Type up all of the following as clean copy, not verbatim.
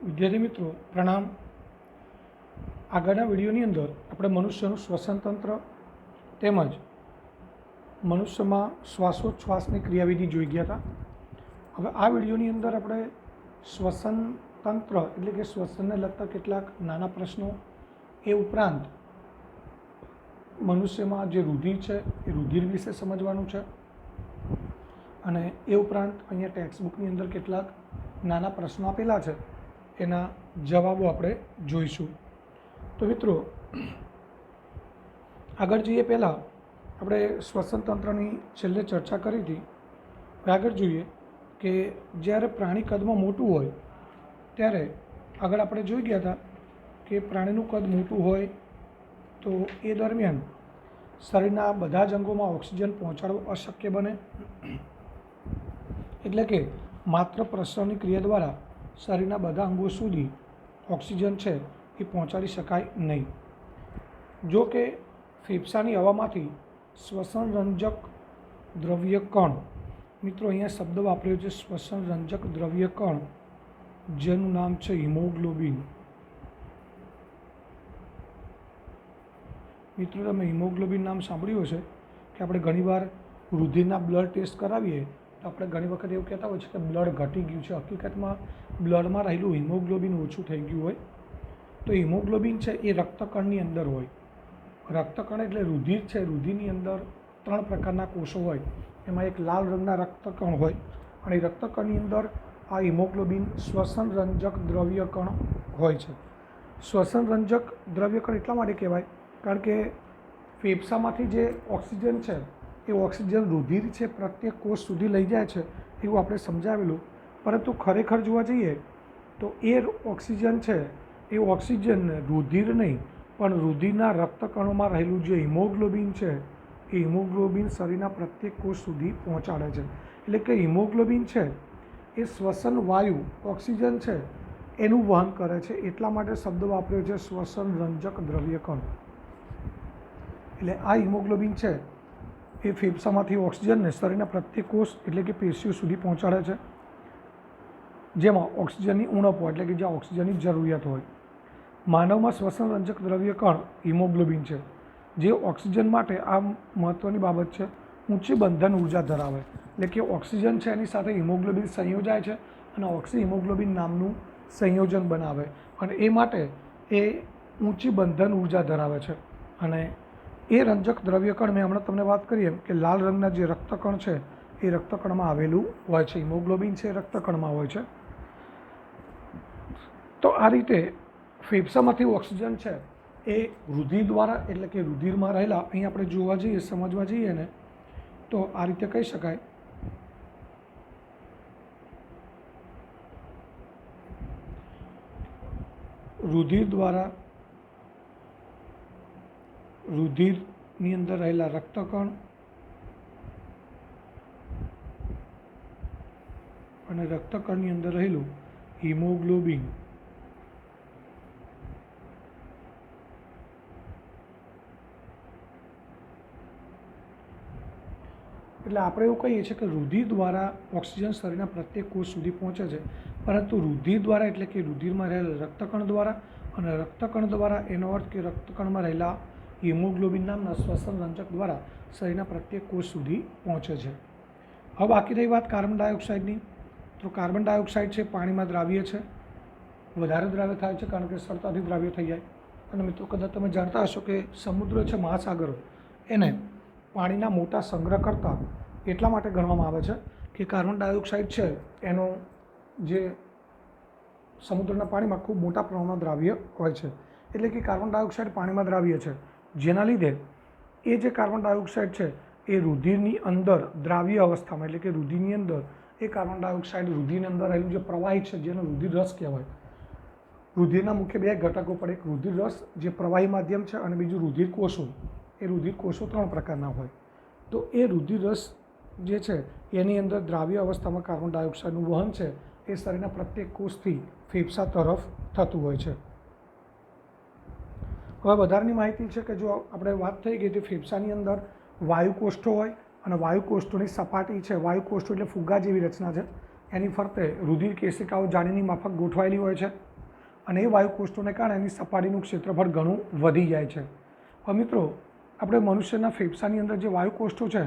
વિદ્યાર્થી મિત્રો પ્રણામ। આગળના વિડીયોની અંદર આપણે મનુષ્યનું શ્વસન તંત્ર તેમજ મનુષ્યમાં શ્વાસોચ્છ્વાસની ક્રિયાવિધિ જોઈ ગયા હતા। હવે આ વિડીયોની અંદર આપણે શ્વસન તંત્ર એટલે કે શ્વસનને લગતા કેટલાક નાના પ્રશ્નો, એ ઉપરાંત મનુષ્યમાં જે રુધિર છે એ રુધિર વિશે સમજવાનું છે અને એ ઉપરાંત અહીંયા ટેક્સ્ટબુકની અંદર કેટલાક નાના પ્રશ્નો આપેલા છે, એના જવાબો આપણે જોઈશું। તો મિત્રો આગળ જઈએ પહેલાં આપણે શ્વસન તંત્રની છેલ્લે ચર્ચા કરી હતી। આગળ જોઈએ કે જ્યારે પ્રાણી કદમાં મોટું હોય ત્યારે આગળ આપણે જોઈ ગયા હતા કે પ્રાણીનું કદ મોટું હોય તો એ દરમિયાન શરીરના બધા જ અંગોમાં ઓક્સિજન પહોંચાડવું અશક્ય બને, એટલે કે માત્ર પ્રસરણની ક્રિયા દ્વારા શરીરના બધા અંગો સુધી ઓક્સિજન છે એ પહોંચાડી શકાય નહીં। જો કે ફેફસાની હવામાંથી શ્વસન રંજક દ્રવ્ય કણ, મિત્રો અહીંયા શબ્દ વાપર્યો છે શ્વસન રંજક દ્રવ્ય કણ, જેનું નામ છે હિમોગ્લોબિન। મિત્રો તમે હિમોગ્લોબિન નામ સાંભળ્યું હશે કે આપણે ઘણીવાર રુધિરના બ્લડ ટેસ્ટ કરાવીએ તો આપણે ઘણી વખત એવું કહેતા હોય છે કે બ્લડ ઘટી ગયું છે, હકીકતમાં બ્લડમાં રહેલું હિમોગ્લોબિન ઓછું થઈ ગયું હોય। તો હિમોગ્લોબિન છે એ રક્તકણની અંદર હોય। રક્તકણ એટલે રુધિર છે, રુધિરની અંદર 3 પ્રકારના કોષો હોય, એમાં એક લાલ રંગના રક્તકણ હોય અને એ રક્તકણની અંદર આ હિમોગ્લોબિન શ્વસન રંજક દ્રવ્ય કણ હોય છે। શ્વસન રંજક દ્રવ્ય કણ એટલા માટે કહેવાય કારણ કે ફેફસામાંથી જે ઓક્સિજન છે એ ઓક્સિજન રુધિર છે પ્રત્યેક કોષ સુધી લઈ જાય છે એવું આપણે સમજાવેલું, પરંતુ ખરેખર જોવા જઈએ તો એ ઓક્સિજન છે એ ઓક્સિજનને રુધિર નહીં પણ રુધિરના રક્તકણોમાં રહેલું જે હિમોગ્લોબિન છે એ હિમોગ્લોબિન શરીરના પ્રત્યેક કોષ સુધી પહોંચાડે છે। એટલે કે હિમોગ્લોબિન છે એ શ્વસન વાયુ ઓક્સિજન છે એનું વહન કરે છે, એટલા માટે શબ્દ વાપર્યો છે શ્વસન રંજક દ્રવ્ય કણ। એટલે આ હિમોગ્લોબિન છે એ ફેફસામાંથી ઓક્સિજનને શરીરના પ્રત્યેક કોષ એટલે કે પેશીઓ સુધી પહોંચાડે છે, જેમાં ઓક્સિજનની ઉણપ હોય એટલે કે જ્યાં ઓક્સિજનની જરૂરિયાત હોય। માનવમાં શ્વસન રંજક દ્રવ્ય કણ હિમોગ્લોબિન છે, જે ઓક્સિજન માટે આ મહત્ત્વની બાબત છે ઊંચી બંધન ઉર્જા ધરાવે, એટલે કે ઓક્સિજન છે એની સાથે હિમોગ્લોબિન સંયોજાય છે અને ઓક્સી હિમોગ્લોબિન નામનું સંયોજન બનાવે અને એ માટે એ ઊંચી બંધન ઉર્જા ધરાવે છે। અને એ રંજક દ્રવ્ય કણ મેં હમણાં તમને વાત કરી એમ કે લાલ રંગના જે રક્તકણ છે એ રક્તકણમાં આવેલું હોય છે, હિમોગ્લોબિન છે એ રક્તકણમાં હોય છે। તો આ રીતે ફેફસામાંથી ઓક્સિજન છે એ રુધિર દ્વારા એટલે કે રુધિરમાં રહેલા, અહીં આપણે જોવા જઈએ સમજવા જઈએ ને તો આ રીતે કહી શકાય રુધિર દ્વારા રુધિરની અંદર રહેલા રક્તકણ અને રક્તકણની અંદર રહેલું હિમોગ્લોબિન એટલે આપણે એવું કહીએ છીએ કે રુધિર દ્વારા ઓક્સિજન શરીરના પ્રત્યેક કોષ સુધી પહોંચે છે, પરંતુ રુધિર દ્વારા એટલે કે રુધિરમાં રહેલા રક્તકણ દ્વારા અને રક્તકણ દ્વારા એનો અર્થ કે રક્તકણમાં રહેલા હિમોગ્લોબિન નામના શ્વસન રંજક દ્વારા શરીરના પ્રત્યેક કોષ સુધી પહોંચે છે। હવે બાકી રહી વાત કાર્બન ડાયોક્સાઇડની, તો કાર્બન ડાયોક્સાઇડ છે પાણીમાં દ્રાવ્ય છે, વધારે દ્રાવ્ય થાય છે કારણ કે સરળતાથી દ્રાવ્ય થઈ જાય। અને મિત્રો કદાચ તમે જાણતા હશો કે સમુદ્ર છે, મહાસાગરો, એને પાણીના મોટા સંગ્રહ કરતાં એટલા માટે ગણવામાં આવે છે કે કાર્બન ડાયોક્સાઇડ છે એનો જે સમુદ્રના પાણીમાં ખૂબ મોટા પ્રમાણમાં દ્રાવ્ય હોય છે, એટલે કે કાર્બન ડાયોક્સાઇડ પાણીમાં દ્રાવ્ય છે, જેના લીધે એ જે કાર્બન ડાયોક્સાઇડ છે એ રુધિરની અંદર દ્રાવ્ય અવસ્થામાં એટલે કે રુધિરની અંદર એ કાર્બન ડાયોક્સાઇડ રુધિરની અંદર રહેલું જે પ્રવાહી છે જેનો રુધિર રસ કહેવાય। રુધિરના મુખ્ય 2 ઘટકો પડે, એક રુધિર રસ જે પ્રવાહી માધ્યમ છે અને બીજું રુધિર કોષો। એ રુધિર કોષો 3 પ્રકારના હોય, તો એ રુધિર રસ જે છે એની અંદર દ્રાવ્ય અવસ્થામાં કાર્બન ડાયોક્સાઇડનું વહન છે એ શરીરના પ્રત્યેક કોષથી ફેફસા તરફ થતું હોય છે। હવે વધારાની માહિતી છે કે જો આપણે વાત થઈ ગઈ તો ફેફસાની અંદર વાયુકોષ્ઠો હોય અને વાયુકોષ્ઠોની સપાટી છે, વાયુકોષ્ઠો એટલે ફુગ્ગા જેવી રચના છે, એની ફરતે રુધિર કેશિકાઓ જાળીની માફક ગોઠવાયેલી હોય છે। અને એ વાયુકોષોને કારણે એની સપાટીનું ક્ષેત્રફળ ઘણું વધી જાય છે. હવે મિત્રો, આપણે મનુષ્યના ફેફસાની અંદર જે વાયુકોષો છે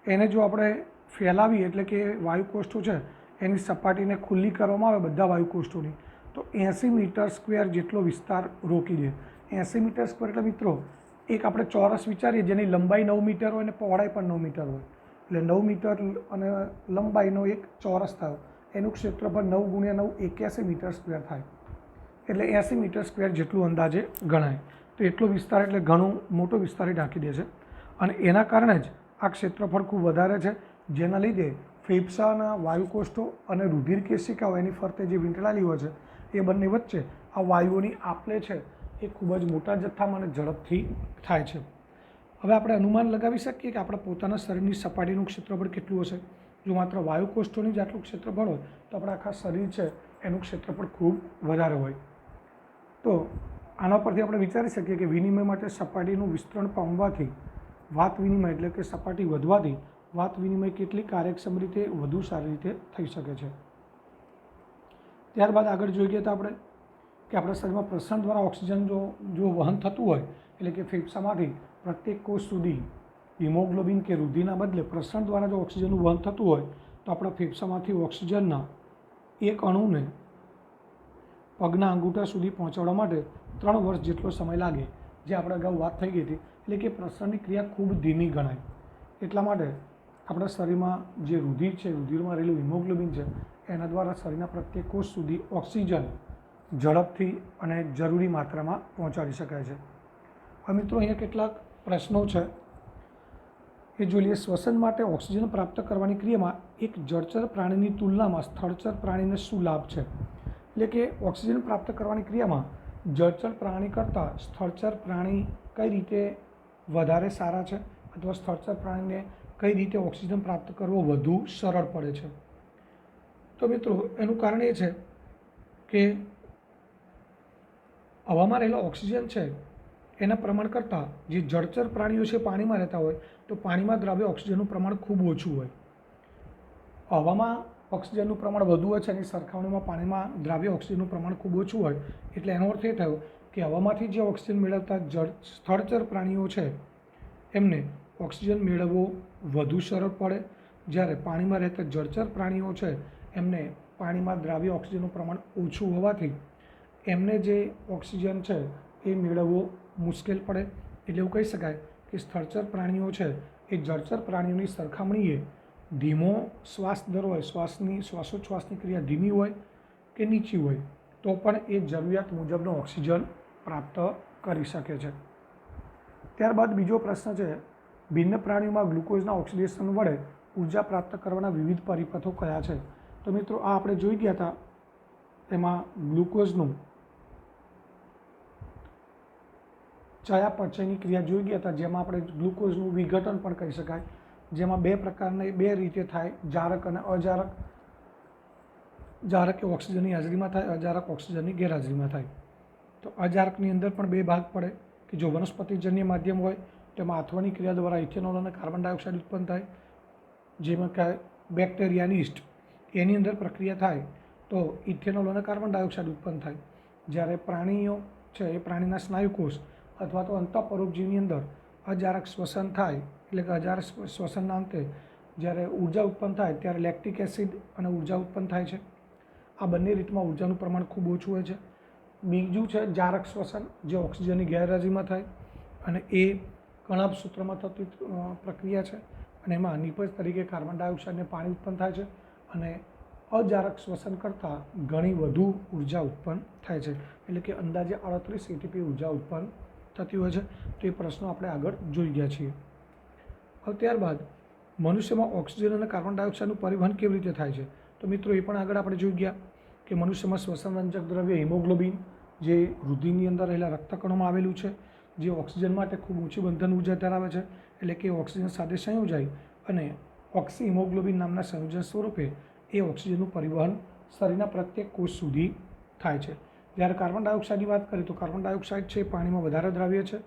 એને જો આપણે ફેલાવીએ, એટલે કે વાયુકોષો છે એની સપાટીને ખુલ્લી કરવામાં આવે બધા વાયુકોષોની, તો 80 મીટર સ્ક્વેર જેટલો વિસ્તાર રોકી દે. 80 મીટર સ્ક્વેર એટલે મિત્રો એક આપણે ચોરસ વિચારીએ જેની લંબાઈ 9 મીટર હોય અને પહોળાઈ પણ 9 મીટર હોય, એટલે 9 મીટર અને લંબાઈનો એક ચોરસ થયો, એનું ક્ષેત્રફળ 9 ગુણ્યા 9 81 મીટર સ્ક્વેર થાય, એટલે 80 મીટર સ્ક્વેર જેટલું અંદાજે ગણાય. તો એટલો વિસ્તાર એટલે ઘણો મોટો વિસ્તાર એ ઢાંકી દે છે, અને એના કારણે જ આ ક્ષેત્રફળ ખૂબ વધારે છે, જેના લીધે ફેફસાના વાયુકોષો અને રુધિર કેશિકાઓ એની ફરતે જે વીંટળાલી હોય છે એ બંને વચ્ચે આ વાયુઓની આપલે છે એ ખૂબ જ મોટા જથ્થામાં અને ઝડપથી થાય છે. હવે આપણે અનુમાન લગાવી શકીએ કે આપણા પોતાના શરીરની સપાટીનું ક્ષેત્રફળ કેટલું હશે. જો માત્ર વાયુકોષોની જ આટલું ક્ષેત્રફળ હોય તો આપણા આખા શરીર છે એનું ક્ષેત્રફળ ખૂબ વધારે હોય. તો આના પરથી આપણે વિચારી શકીએ કે વિનિમય માટે સપાટીનું વિસ્તરણ પામવાથી વાત વિનિમય એટલે કે સપાટી વધવાથી વાત વિનિમય કેટલી કાર્યક્ષમ રીતે વધુ સારી રીતે થઈ શકે છે. ત્યારબાદ આગળ જોઈએ તો આપણે કે આપણા શરીરમાં પ્રસરણ દ્વારા ઓક્સિજન જો વહન થતું હોય, એટલે કે ફેફસામાંથી પ્રત્યેક કોષ સુધી હિમોગ્લોબિન કે રુધિરના બદલે પ્રસરણ દ્વારા જો ઓક્સિજનનું વહન થતું હોય તો આપણા ફેફસામાંથી ઓક્સિજનના એક અણુને પગના અંગૂઠા સુધી પહોંચાડવા માટે 3 વર્ષ જેટલો સમય લાગે, જે આપણે અગાઉ વાત થઈ ગઈ હતી. એટલે કે પ્રસરણની ક્રિયા ખૂબ ધીમી ગણાય. એટલા માટે આપણા શરીરમાં જે રુધિર છે, રુધિરમાં રહેલું હિમોગ્લોબિન છે, એના દ્વારા શરીરના પ્રત્યેક કોષ સુધી ઓક્સિજન ઝડપથી અને જરૂરી માત્રામાં પહોંચાડી શકાય છે. હવે મિત્રો, અહીંયા કેટલાક પ્રશ્નો છે એ જોઈ લઈએ. શ્વસન માટે ઓક્સિજન પ્રાપ્ત કરવાની ક્રિયામાં એક જળચર પ્રાણીની તુલનામાં સ્થળચર પ્રાણીને શું લાભ છે? એટલે કે ઓક્સિજન પ્રાપ્ત કરવાની ક્રિયામાં જળચર પ્રાણી કરતાં સ્થળચર પ્રાણી કઈ રીતે વધારે સારા છે, અથવા સ્થળચર પ્રાણીને કઈ રીતે ઓક્સિજન પ્રાપ્ત કરવો વધુ સરળ પડે છે? તો મિત્રો, એનું કારણ એ છે કે હવામાં રહેલો ઓક્સિજન છે એના પ્રમાણ કરતાં જે જળચર પ્રાણીઓ છે પાણીમાં રહેતા હોય તો પાણીમાં દ્રાવ્ય ઓક્સિજનનું પ્રમાણ ખૂબ ઓછું હોય. હવામાં ઓક્સિજનનું પ્રમાણ વધુ હોય છે એની સરખામણીમાં પાણીમાં દ્રાવ્ય ઓક્સિજનનું પ્રમાણ ખૂબ ઓછું હોય, એટલે એનો અર્થ એ થયો કે હવામાંથી જે ઓક્સિજન મેળવતા સ્થળચર પ્રાણીઓ છે એમને ઓક્સિજન મેળવવો વધુ સરળ પડે, જ્યારે પાણીમાં રહેતા જળચર પ્રાણીઓ છે એમને પાણીમાં દ્રાવ્ય ઓક્સિજનનું પ્રમાણ ઓછું હોવાથી એમને જે ઓક્સિજન છે એ મેળવવો મુશ્કેલ પડે. એટલે એવું કહી શકાય કે સ્થળચર પ્રાણીઓ છે એ જળચર પ્રાણીઓની સરખામણીએ ધીમો શ્વાસ દર હોય, શ્વાસોચ્છ્વાસની ક્રિયા ધીમી હોય કે નીચી હોય તો પણ એ જરૂરિયાત મુજબનો ઓક્સિજન પ્રાપ્ત કરી શકે છે. ત્યારબાદ બીજો પ્રશ્ન છે, ભિન્ન પ્રાણીઓમાં ગ્લુકોઝના ઓક્સિડેશન વડે ઉર્જા પ્રાપ્ત કરવાના વિવિધ પરિપથો કયા છે? તો મિત્રો, આ આપણે જોઈ ગયા હતા. એમાં ગ્લુકોઝનું ચયાપચયની ક્રિયા જોઈ ગયા હતા, જેમાં આપણે ગ્લુકોઝનું વિઘટન પણ કહી શકાય, જેમાં બે રીતે થાય, જારક અને અજારક. જારક એ ઓક્સિજનની હાજરીમાં થાય, અજારક ઓક્સિજનની ગેરહાજરીમાં થાય. તો અજારકની અંદર પણ બે ભાગ પડે કે જો વનસ્પતિજન્ય માધ્યમ હોય તેમાં આથવાની ક્રિયા દ્વારા ઇથેનોલ અને કાર્બન ડાયોક્સાઇડ ઉત્પન્ન થાય, જેમાં કે બેક્ટેરિયાની યીસ્ટ એની અંદર પ્રક્રિયા થાય તો ઇથેનોલ અને કાર્બન ડાયોક્સાઇડ ઉત્પન્ન થાય. જ્યારે પ્રાણીઓ છે એ પ્રાણીના સ્નાયુકોષ અથવા તો અંતઃપરોપજીવની અંદર અજારક શ્વસન થાય, એટલે કે અજારક શ્વસનના અંતે જ્યારે ઉર્જા ઉત્પન્ન થાય ત્યારે લેક્ટિક એસિડ અને ઉર્જા ઉત્પન્ન થાય છે. આ બંને રીતમાં ઉર્જાનું પ્રમાણ ખૂબ ઓછું હોય છે. બીજું છે જારક શ્વસન, જે ઓક્સિજનની ગેરહાજરીમાં થાય, અને એ કણાભ સૂત્રમાં થતી પ્રક્રિયા છે, અને એમાં નિપજ તરીકે કાર્બન ડાયોક્સાઇડ અને પાણી ઉત્પન્ન થાય છે, અને અજારક શ્વસન કરતાં ઘણી વધુ ઉર્જા ઉત્પન્ન થાય છે, એટલે કે અંદાજે 38 ATP ઉર્જા ઉત્પન્ન થતી હોય છે. તો એ પ્રશ્નો આપણે આગળ જોઈ ગયા છીએ. હવે ત્યારબાદ મનુષ્યમાં ઓક્સિજન અને કાર્બન ડાયોક્સાઇડનું પરિવહન કેવી રીતે થાય છે? તો મિત્રો, એ પણ આગળ આપણે જોઈ ગયા કે મનુષ્યમાં શ્વસનરંજક દ્રવ્ય હિમોગ્લોબિન, જે રુધિરની અંદર રહેલા રક્તકણોમાં આવેલું છે, જે ઓક્સિજન માટે ખૂબ ઊંચી બંધન ઉર્જા ધરાવે છે, એટલે કે ઓક્સિજન સાથે સંયોજાય અને ઓક્સી હિમોગ્લોબિન નામના સંયોજન સ્વરૂપે એ ઓક્સિજનનું પરિવહન શરીરના પ્રત્યેક કોષ સુધી થાય છે. જ્યારે કાર્બન ડાયોક્સાઇડની વાત કરીએ તો કાર્બન ડાયોક્સાઇડ છે પાણીમાં વધારે દ્રાવ્ય છે,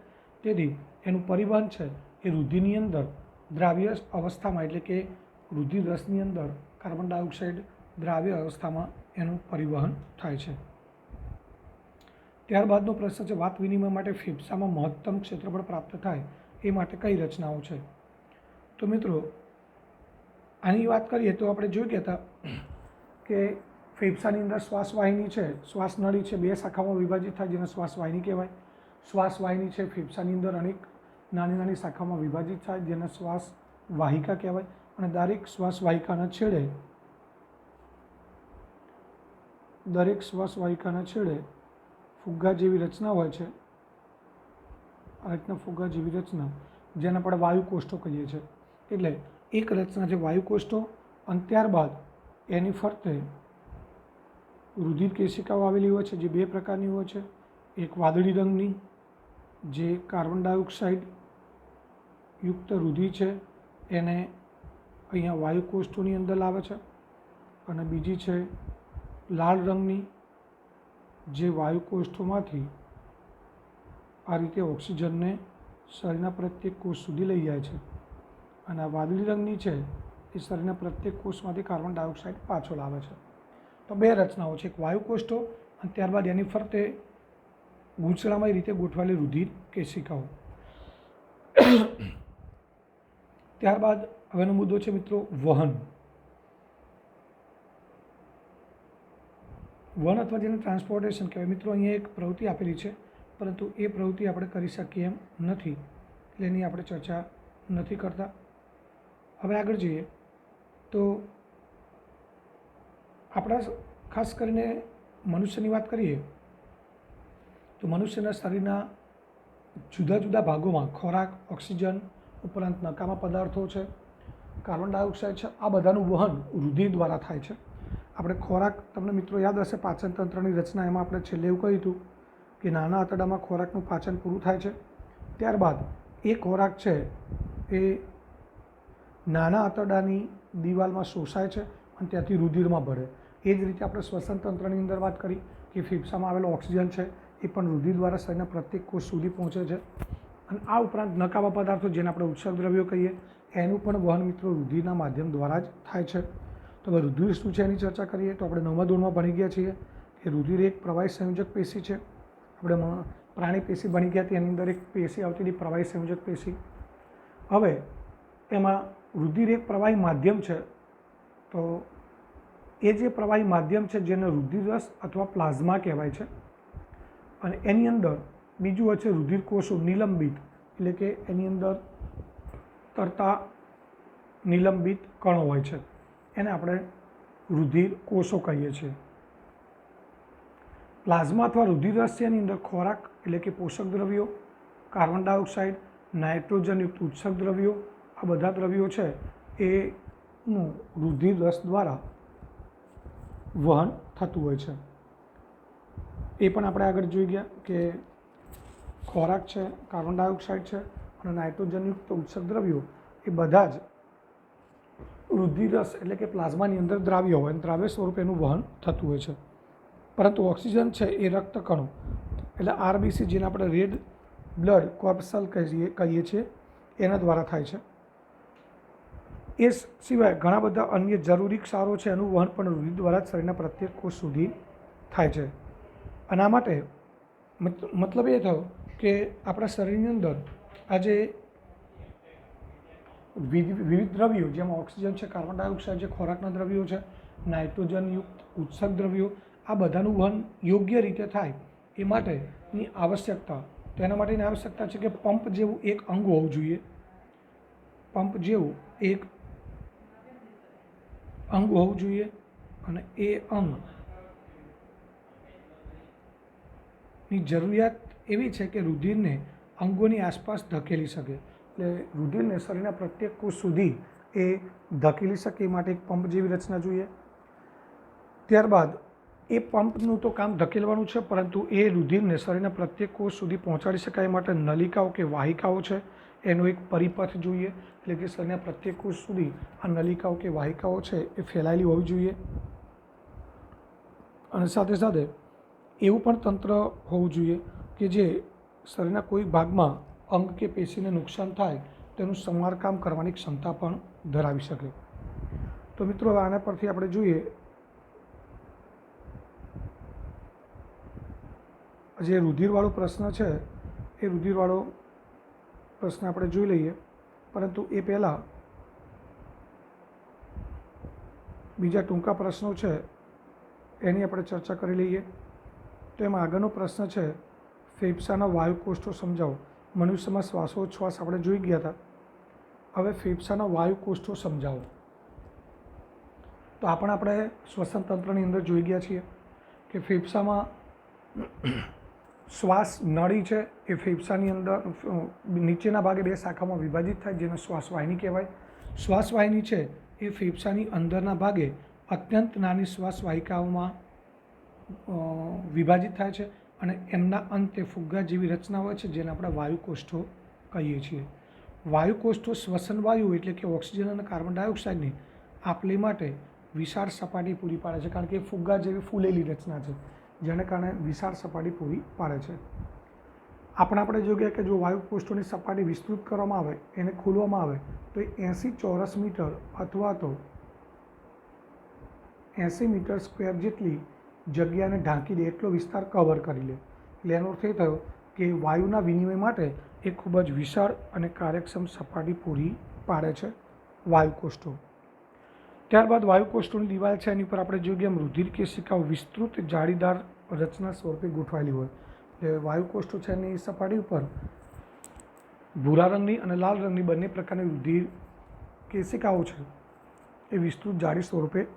તેથી એનું પરિવહન છે એ રુધિરની અંદર દ્રાવ્ય અવસ્થામાં, એટલે કે રુધિર રસની અંદર કાર્બન ડાયોક્સાઇડ દ્રાવ્ય અવસ્થામાં એનું પરિવહન થાય છે. ત્યારબાદનો પ્રશ્ન છે, વાત વિનિમય માટે ફેફસામાં મહત્તમ ક્ષેત્રફળ પ્રાપ્ત થાય એ માટે કઈ રચનાઓ છે? તો મિત્રો આની વાત કરીએ તો આપણે જોઈ ગયા હતા કે ફેફસાની અંદર શ્વાસવાહિની છે, શ્વાસનળી છે, બે શાખામાં વિભાજિત થાય જેને શ્વાસવાહિની કહેવાય. શ્વાસવાહિની છે ફેફસાની અંદર અનેક નાની નાની શાખામાં વિભાજિત થાય જેને શ્વાસવાહિકા કહેવાય. અને દરેક શ્વાસવાહિકાના છેડે ફુગ્ગા જેવી રચના હોય છે. આ રીતના ફુગ્ગા જેવી રચના જેને આપણે વાયુકોષ્ઠો કહીએ છીએ. એટલે એક રચના છે વાયુકોષ્ઠો, અને ત્યારબાદ એની ફરતે રુધિર કેશિકાઓ આવેલી હોય છે જે બે પ્રકારની હોય છે. એક વાદળી રંગની જે કાર્બન ડાયોક્સાઇડ યુક્ત રુધિર છે એને અહીંયા વાયુકોષ્ઠોની અંદર લાવે છે, અને બીજી છે લાલ રંગની જે વાયુકોષ્ઠોમાંથી આ રીતે ઓક્સિજનને શરીરના પ્રત્યેક કોષ સુધી લઈ જાય છે. અને આ વાદળી રંગની છે એ શરીરના પ્રત્યેક કોષમાંથી કાર્બન ડાયોક્સાઇડ પાછો લાવે છે. તો બે રચનાઓ છે, એક વાયુકોષ્ઠો અને ત્યારબાદ એની ફરતે ગૂંચળામય રીતે ગોઠવાયેલી રુધિર કેશિકાઓ. ત્યારબાદ હવેનો મુદ્દો છે મિત્રો વહન. વહન અથવા જેને ટ્રાન્સપોર્ટેશન કહેવાય. મિત્રો અહીંયા એક પ્રવૃત્તિ આપેલી છે, પરંતુ એ પ્રવૃત્તિ આપણે કરી શકીએ એમ નથી, એટલે એની આપણે ચર્ચા નથી કરતા. હવે આગળ જઈએ તો આપણા ખાસ કરીને મનુષ્યની વાત કરીએ તો મનુષ્યના શરીરના જુદા જુદા ભાગોમાં ખોરાક, ઓક્સિજન ઉપરાંત નકામા પદાર્થો છે, કાર્બન ડાયોક્સાઇડ છે, આ બધાનું વહન રુધિર દ્વારા થાય છે. આપણે ખોરાક, તમને મિત્રો યાદ હશે પાચન તંત્રની રચના, એમાં આપણે છેલ્લે એવું કહ્યું હતું કે નાના આંતરડામાં ખોરાકનું પાચન પૂરું થાય છે. ત્યારબાદ એ ખોરાક છે એ નાના આંતરડાની દિવાલમાં શોષાય છે અને ત્યાંથી રુધિરમાં ભળે. એ જ રીતે આપણે શ્વસન તંત્રની અંદર વાત કરી કે ફેફસામાં આવેલો ઓક્સિજન છે એ પણ રુધિર દ્વારા શરીરના પ્રત્યેક કોષ સુધી પહોંચે છે. અને આ ઉપરાંત નકામા પદાર્થો જેને આપણે ઉત્સર્ગ દ્રવ્યો કહીએ એનું પણ વહન મિત્રો રુધિરના માધ્યમ દ્વારા જ થાય છે. તો હવે રુધિર શું છે એની ચર્ચા કરીએ તો આપણે 9મા ધોરણમાં ભણી ગયા છીએ કે રુધિર એક પ્રવાહી સંયોજક પેશી છે. આપણે પ્રાણી પેશી ભણી ગયા હતી, એની અંદર એક પેશી આવતી હતી પ્રવાહી સંયોજક પેશી. હવે એમાં રુધિર એક પ્રવાહી માધ્યમ છે, તો એ જે પ્રવાહી માધ્યમ છે જેને રુધિરરસ અથવા પ્લાઝમા કહેવાય છે. અને એની અંદર બીજું હોય છે રુધિર કોષો નિલંબિત, એટલે કે એની અંદર તરતા નિલંબિત કણો હોય છે, એને આપણે રુધિર કોષો કહીએ છીએ. પ્લાઝમા અથવા રુધિરરસ છે એની અંદર ખોરાક એટલે કે પોષક દ્રવ્યો, કાર્બન ડાયોક્સાઇડ, નાઇટ્રોજનયુક્ત ઉત્સર્ગ દ્રવ્યો, આ બધા દ્રવ્યો છે એનું રુધિરરસ દ્વારા વહન થતું હોય છે. એ પણ આપણે આગળ જોઈ ગયા કે ખોરાક છે, કાર્બન ડાયોક્સાઇડ છે અને નાઇટ્રોજનયુક્ત ઉત્સર્ગ દ્રવ્યો એ બધા જ રુધિરરસ એટલે કે પ્લાઝમાની અંદર દ્રાવ્ય હોય, દ્રાવ્ય સ્વરૂપે એનું વહન થતું હોય છે. પરંતુ ઓક્સિજન છે એ રક્તકણો એટલે આરબીસી, જેને આપણે રેડ બ્લડ કોર્પસલ કહીએ છીએ, એના દ્વારા થાય છે. એ સિવાય ઘણા બધા અન્ય જરૂરી ક્ષારો છે એનું વહન પણ રુધિર દ્વારા જ શરીરના પ્રત્યેક કોષ સુધી થાય છે. અને આ માટે મતલબ એ થયો કે આપણા શરીરની અંદર આજે વિવિધ દ્રવ્યો જેમાં ઓક્સિજન છે, કાર્બન ડાયોક્સાઇડ છે, ખોરાકના દ્રવ્યો છે, નાઇટ્રોજનયુક્ત ઉત્સર્ગ દ્રવ્યો, આ બધાનું વહન યોગ્ય રીતે થાય એ માટેની આવશ્યકતા, તેના માટેની આવશ્યકતા છે કે પંપ જેવું એક અંગ હોવું જોઈએ. પંપ જેવું એક અંગ હોવું જોઈએ અને એ અંગની જરૂરિયાત એવી છે કે રુધિરને અંગોની આસપાસ ધકેલી શકે, એટલે રુધિરને શરીરના પ્રત્યેક કોષ સુધી એ ધકેલી શકે એ માટે એક પંપ જેવી રચના જોઈએ. ત્યારબાદ એ પંપનું તો કામ ધકેલવાનું છે, પરંતુ એ રુધિરને શરીરના પ્રત્યેક કોષ સુધી પહોંચાડી શકાય માટે નલિકાઓ કે વાહિકાઓ છે એનો એક પરિપથ જોઈએ, એટલે કે શરીરના પ્રત્યેક કોષ સુધી આ નલિકાઓ કે વાહિકાઓ છે એ ફેલાયેલી હોવી જોઈએ. અને સાથે સાથે એવું પણ તંત્ર હોવું જોઈએ કે જે શરીરના કોઈ ભાગમાં અંગ કે પેશીને નુકસાન થાય તેનું સમારકામ કરવાની ક્ષમતા પણ ધરાવી શકે. તો મિત્રો હવે આના પરથી આપણે જોઈએ જે રુધિરવાળો પ્રશ્ન છે એ રુધિરવાળો પ્રશ્ન આપણે જોઈ લઈએ, પરંતુ એ પહેલાં બીજા ટૂંકા પ્રશ્નો છે એની આપણે ચર્ચા કરી લઈએ. તો એમાં આગળનો પ્રશ્ન છે, ફેફસાના વાયુકોષ્ઠો સમજાવો. મનુષ્યમાં શ્વાસોચ્છ્વાસ આપણે જોઈ ગયા હતા. હવે ફેફસાના વાયુકોષ્ઠો સમજાવો. તો આપણે શ્વસન તંત્રની અંદર જોઈ ગયા છીએ કે ફેફસામાં શ્વાસ નળી છે એ ફેફસાની અંદર નીચેના ભાગે બે શાખામાં વિભાજિત થાય, જેને શ્વાસવાહિની કહેવાય. શ્વાસવાહિની છે એ ફેફસાની અંદરના ભાગે અત્યંત નાની શ્વાસવાહિકાઓમાં વિભાજિત થાય છે અને એમના અંતે ફુગ્ગા જેવી રચના હોય છે, જેને આપણે વાયુકોષ્ઠો કહીએ છીએ. વાયુકોષ્ઠો શ્વસન વાયુ એટલે કે ઓક્સિજન અને કાર્બન ડાયોક્સાઇડની આપ-લે માટે વિશાળ સપાટી પૂરી પાડે છે, કારણ કે એ ફુગ્ગા જેવી ફૂલેલી રચના છે, જેને કારણે વિશાળ સપાટી પૂરી પાડે છે. આપણે જોયું કે જો વાયુકોષ્ઠોની સપાટી વિસ્તૃત કરવામાં આવે, એને ખોલવામાં આવે તો એ 80 ચોરસ મીટર અથવા તો 80 મીટર સ્ક્વેર જેટલી જગ્યાને ઢાંકી દે એટલો વિસ્તાર કવર કરી લે. એટલે એનો અર્થ એ થયો કે વાયુના વિનિમય માટે એ ખૂબ જ વિશાળ અને કાર્યક્ષમ સપાટી પૂરી પાડે છે વાયુકોષ્ઠો. ત્યારબાદ વાયુકોષ્ઠોની દિવાલ છે એની પર આપણે જોઈએ કે રુધિર કેશિકાઓ વિસ્તૃત જાળીદાર રચના સ્વરૂપે ગોઠવાયેલી હોય. એટલે વાયુકોષ્ઠો છે એની સપાટી ઉપર ભૂરા રંગની અને લાલ રંગની બંને પ્રકારની રુધિર કેશિકાઓ છે એ વિસ્તૃત જાળી સ્વરૂપે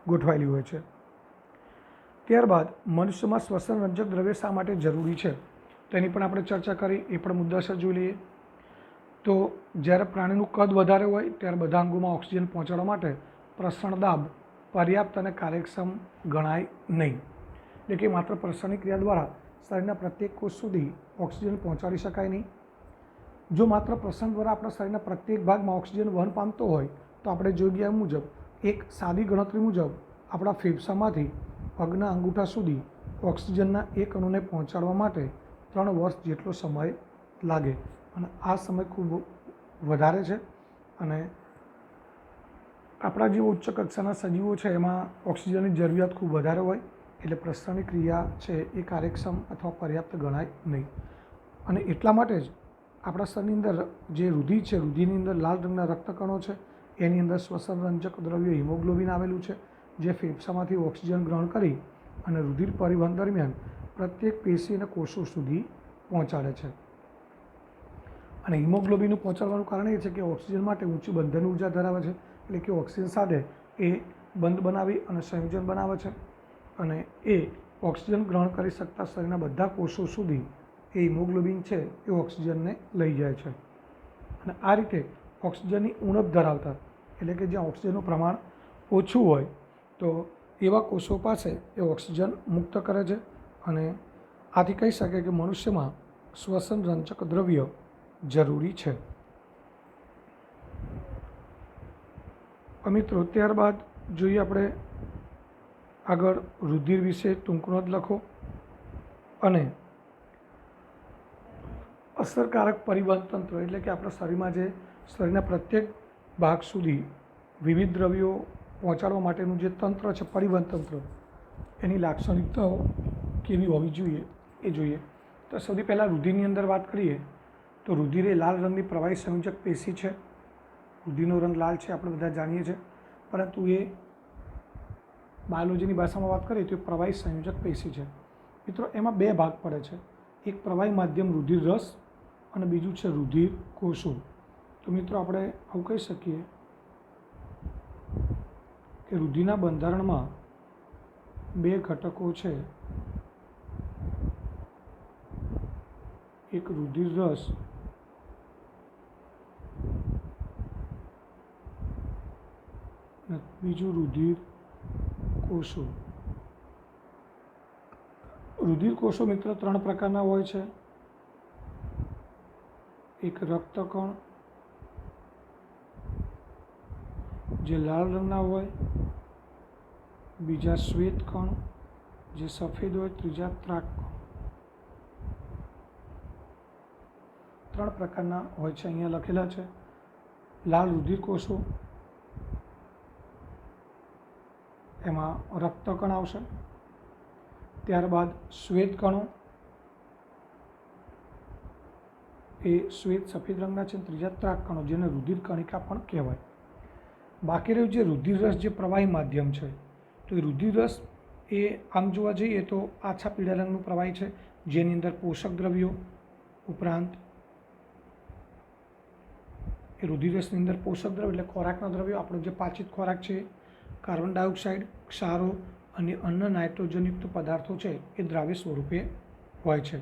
ગોઠવાયેલી હોય છે. ત્યારબાદ મનુષ્યમાં શ્વસન રંજક દ્રવ્ય શા માટે જરૂરી છે તો એની પણ આપણે ચર્ચા કરી, એ પણ મુદ્દાસર જોઈ લઈએ. તો જ્યારે પ્રાણીનું કદ વધારે હોય ત્યારે બધા અંગોમાં ઓક્સિજન પહોંચાડવા માટે પ્રસરણ દાબ પર્યાપ્ત અને કાર્યક્ષમ ગણાય નહીં. એટલે કે માત્ર પ્રસરણની ક્રિયા દ્વારા શરીરના પ્રત્યેક કોષ સુધી ઓક્સિજન પહોંચાડી શકાય નહીં. જો માત્ર પ્રસરણ દ્વારા આપણા શરીરના પ્રત્યેક ભાગમાં ઓક્સિજન વહન પામતો હોય તો આપણે જોઈ ગયા મુજબ એક સાદી ગણતરી મુજબ આપણા ફેફસામાંથી પગના અંગૂઠા સુધી ઓક્સિજનના એક અણુને પહોંચાડવા માટે 3 વર્ષ જેટલો સમય લાગે, અને આ સમય ખૂબ વધારે છે. અને આપણા જે ઉચ્ચ કક્ષાના સજીવો છે એમાં ઓક્સિજનની જરૂરિયાત ખૂબ વધારે હોય, એટલે પ્રસરણની ક્રિયા છે એ કાર્યક્ષમ અથવા પર્યાપ્ત ગણાય નહીં. અને એટલા માટે જ આપણા શરીરની અંદર જે રુધિર છે, રુધિરની અંદર લાલ રંગના રક્તકણો છે, એની અંદર શ્વસન રંજક દ્રવ્ય હિમોગ્લોબિન આવેલું છે, જે ફેફસામાંથી ઓક્સિજન ગ્રહણ કરી અને રુધિર પરિવહન દરમિયાન પ્રત્યેક પેશી અને કોષો સુધી પહોંચાડે છે. અને હિમોગ્લોબિનનું પહોંચાડવાનું કારણ એ છે કે ઓક્સિજન માટે ઊંચી બંધન ઉર્જા ધરાવે છે, એટલે કે ઓક્સિજન સાથે એ બંધ બનાવી અને સંયોજન બનાવે છે, અને એ ઓક્સિજન ગ્રહણ કરી શકતા શરીરના બધા કોષો સુધી એ હિમોગ્લોબિન છે એ ઓક્સિજનને લઈ જાય છે. અને આ રીતે ઓક્સિજનની ઉણપ ધરાવતા, એટલે કે જ્યાં ઓક્સિજનનું પ્રમાણ ઓછું હોય તો એવા કોષો પાસે એ ઓક્સિજન મુક્ત કરે છે. અને આથી કહી શકાય કે મનુષ્યમાં શ્વસન રંજક દ્રવ્ય જરૂરી છે. મિત્રો, ત્યારબાદ જોઈએ આપણે આગળ રુધિર વિશે ટૂંક નોંધ લખો અને અસરકારક પરિવહન તંત્ર, એટલે કે આપણા શરીરમાં જે શરીરના પ્રત્યેક ભાગ સુધી વિવિધ દ્રવ્યો પહોંચાડવા માટેનું જે તંત્ર છે, પરિવહન તંત્ર, એની લાક્ષણિકતાઓ કેવી હોવી જોઈએ એ જોઈએ. તો સૌથી પહેલાં રુધિરની અંદર વાત કરીએ તો રુધિર એ લાલ રંગની પ્રવાહી સંયોજક પેશી છે. રુધિરનો રંગ લાલ છે આપણે બધા જાણીએ છીએ, પરંતુ એ બાયોલોજીની ભાષામાં વાત કરીએ તો એ પ્રવાહી સંયોજક પેશી છે. મિત્રો, એમાં 2 ભાગ પડે છે. એક પ્રવાહી માધ્યમ રુધિર રસ અને બીજું છે રુધિર કોષો. તો મિત્રો, આપણે આવું કહી શકીએ કે રુધિરના બંધારણમાં 2 ઘટકો છે. એક રુધિર રસ અને બીજું રુધિર કોષો. રુધિર કોષો મિત્રો 3 પ્રકારના હોય છે. એક રક્તકણ જે લાલ રંગના હોય, બીજા શ્વેત કણ જે સફેદ હોય, ત્રીજા ત્રાક કણ. 3 પ્રકારના હોય છે, અહીંયા લખેલા છે. લાલ રુધિર કોષો, એમાં રક્તકણ આવશે. ત્યારબાદ શ્વેત કણો એ શ્વેત સફેદ રંગના છે, ત્રીજા ત્રાક કણો જેને રુધિર કણિકા પણ કહેવાય. બાકી રહ્યું જે રુધિર રસ જે પ્રવાહી માધ્યમ છે, તો એ રુધિર રસ એ આમ જોવા જઈએ તો આછા પીળા રંગનું પ્રવાહી છે, જેની અંદર પોષક દ્રવ્યો ઉપરાંત એ રુધિર રસની અંદર પોષક દ્રવ્ય એટલે ખોરાકના દ્રવ્યો, આપણો જે પાચિત ખોરાક છે, કાર્બન ડાયોક્સાઇડ, ક્ષારો અને અન્ય નાઇટ્રોજનયુક્ત પદાર્થો છે એ દ્રાવ્ય સ્વરૂપે હોય છે.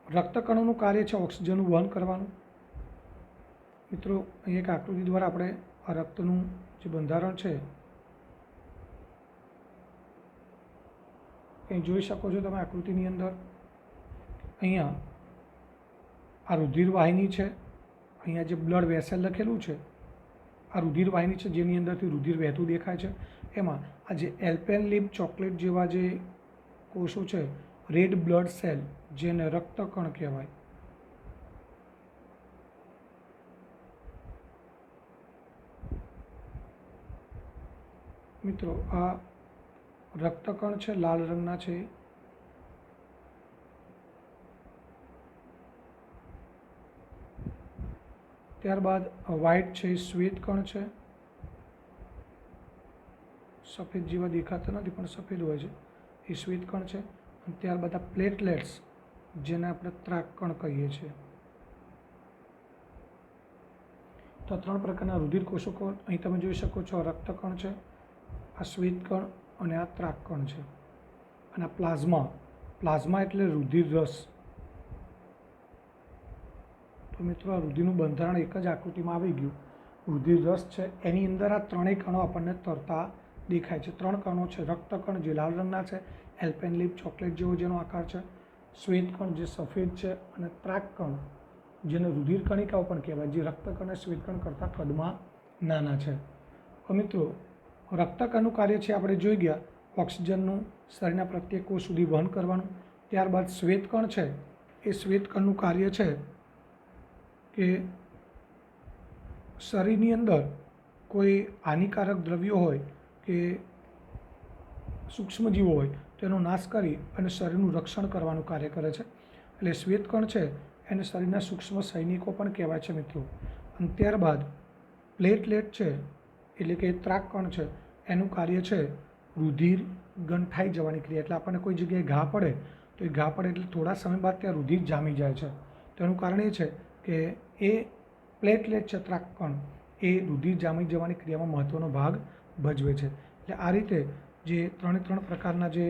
રક્તકણોનું કાર્ય છે ઓક્સિજનનું વહન કરવાનું. મિત્રો, અહીં એક આકૃતિ દ્વારા આપણે આ રક્તનું જે બંધારણ છે અહીં જોઈ શકો છો તમે આકૃતિની અંદર. અહીંયા આ રુધિર વાહિની છે, અહીંયા જે બ્લડ વેસલ લખેલું છે આ રુધિર વાહિની છે જેની અંદરથી રુધિર વહેતું દેખાય છે. એમાં આ જે એલ્પેનલીબ ચોકલેટ જેવા જે કોષો છે, રેડ બ્લડ સેલ, જેને રક્તકણ કહેવાય. મિત્રો, આ રક્તકણ છે, લાલ રંગના છે. ત્યારબાદ વ્હાઇટ છે એ શ્વેત કણ છે, સફેદ જેવા દેખાતા નથી પણ સફેદ હોય છે, એ શ્વેત કણ છે. અને ત્યારબાદ આ પ્લેટલેટ્સ જેને આપણે ત્રાક કણ કહીએ છીએ. તો આ ત્રણ પ્રકારના રુધિર કોષો અહીં તમે જોઈ શકો છો. રક્તકણ છે, આ શ્વેત કણ અને આ ત્રાક કણ છે. અને આ પ્લાઝમા એટલે રુધિર રસ. તો મિત્રો, આ રુધિરનું બંધારણ એક જ આકૃતિમાં આવી ગયું. રુધિર રસ છે એની અંદર આ ત્રણેય કણો આપણને તરતા દેખાય છે. ત્રણ કણો છે, રક્તકણ જે લાલ રંગના છે, એલ્પેનલીબ ચોકલેટ જેવો જેનો આકાર છે, શ્વેત કણ જે સફેદ છે, અને ત્રાક કણ જેને રુધિર કણિકાઓ પણ કહેવાય, જે રક્તકણ અને શ્વેત કણ કરતાં કદમાં નાના છે. તો મિત્રો, રક્તકણનું કાર્ય છે આપણે જોઈ ગયા, ઓક્સિજનનું શરીરના પ્રત્યેક કોષ સુધી વહન કરવાનું. ત્યારબાદ શ્વેત કણ છે, એ શ્વેત કણનું કાર્ય છે કે શરીરની અંદર કોઈ હાનિકારક દ્રવ્યો હોય કે સૂક્ષ્મજીવો હોય તેનો નાશ કરી અને શરીરનું રક્ષણ કરવાનું કાર્ય કરે છે. એટલે શ્વેત કણ છે એને શરીરના સૂક્ષ્મ સૈનિકો પણ કહેવાય છે મિત્રો. અને ત્યારબાદ પ્લેટલેટ છે એટલે કે ત્રાક કણ છે, એનું કાર્ય છે રુધિર ગંઠાઈ જવાની ક્રિયા. એટલે આપણને કોઈ જગ્યાએ ઘા પડે તો એ ઘા પડે એટલે થોડા સમય બાદ ત્યાં રુધિર જામી જાય છે. તેનું કારણ એ છે કે એ પ્લેટલેટ છે ત્રાક કણ, એ રુધિર જામી જવાની ક્રિયામાં મહત્ત્વનો ભાગ ભજવે છે. એટલે આ રીતે જે ત્રણ પ્રકારના જે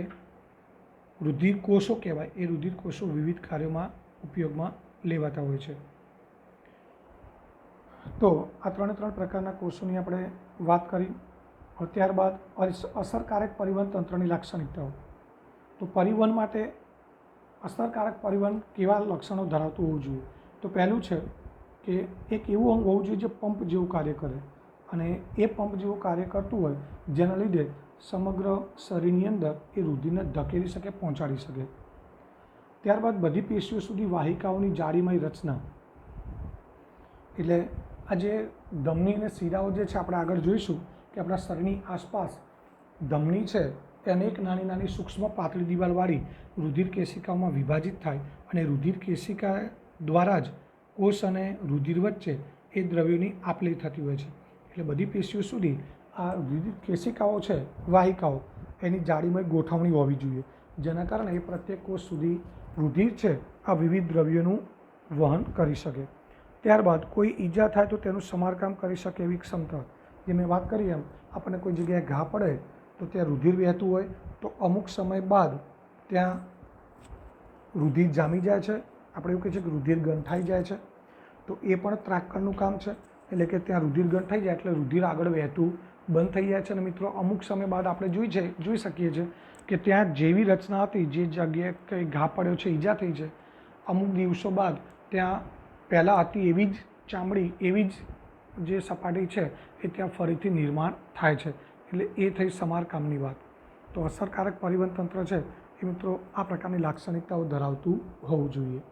રુધિર કોષો કહેવાય, એ રુધિર કોષો વિવિધ કાર્યોમાં ઉપયોગમાં લેવાતા હોય છે. તો આ ત્રણ પ્રકારના કોષોની આપણે વાત કરી. ત્યારબાદ અસરકારક પરિવહન તંત્રની લાક્ષણિકતાઓ. તો પરિવહન માટે અસરકારક પરિવહન કેવા લક્ષણો ધરાવતું હોવું જોઈએ? તો પહેલું છે કે એક એવું અંગ હોવું જોઈએ જે પંપ જેવું કાર્ય કરે, અને એ પંપ જેવું કાર્ય કરતું હોય જેના લીધે સમગ્ર શરીરની અંદર એ રુધિરને ધકેલી શકે, પહોંચાડી શકે. ત્યારબાદ બધી પેશીઓ સુધી વાહિકાઓની જાળીમય રચના. એટલે આ જે ધમની અને શિરાઓ જે છે આપણે આગળ જોઈશું કે આપણા શરીરની આસપાસ ધમની છે તે અનેક નાની નાની સૂક્ષ્મ પાતળી દિવાલવાળી રુધિર કેશિકાઓમાં વિભાજિત થાય, અને રુધિર કેશિકા દ્વારા જ કોષ અને રુધિર વચ્ચે એ દ્રવ્યોની આપ-લે થતી હોય છે. એટલે બધી પેશીઓ સુધી આ રુધિર કેશિકાઓ છે, વાહિકાઓ, એની જાળીમય ગોઠવણી હોવી જોઈએ, જેના કારણે એ પ્રત્યેક કોષ સુધી રુધિર છે આ વિવિધ દ્રવ્યોનું વહન કરી શકે. ત્યારબાદ કોઈ ઈજા થાય તો તેનું સમારકામ કરી શકે એવી ક્ષમતા. જે મેં વાત કરી એમ, આપણને કોઈ જગ્યાએ ઘા પડે તો ત્યાં રુધિર વહેતું હોય તો અમુક સમય બાદ ત્યાં રુધિર જામી જાય છે, આપણે એવું કહીએ છીએ કે રુધિર ગંઠાઈ જાય છે. તો એ પણ ત્રાક કણનું કામ છે. એટલે કે ત્યાં રુધિર ગંઠાઈ જાય એટલે રુધિર આગળ વહેતું બંધ થઈ જાય છે. અને મિત્રો, અમુક સમય બાદ આપણે જોઈ શકીએ છીએ કે ત્યાં જેવી રચના હતી, જે જગ્યાએ કંઈ ઘા પડ્યો છે, ઈજા થઈ છે, અમુક દિવસો બાદ ત્યાં પહેલાં હતી એવી જ ચામડી, એવી જ જે સપાટી છે એ ત્યાં ફરીથી નિર્માણ થાય છે. એટલે એ થઈ સમારકામની વાત. તો અસરકારક પરિવહન તંત્ર છે એ મિત્રો આ પ્રકારની લાક્ષણિકતાઓ ધરાવતું હોવું જોઈએ.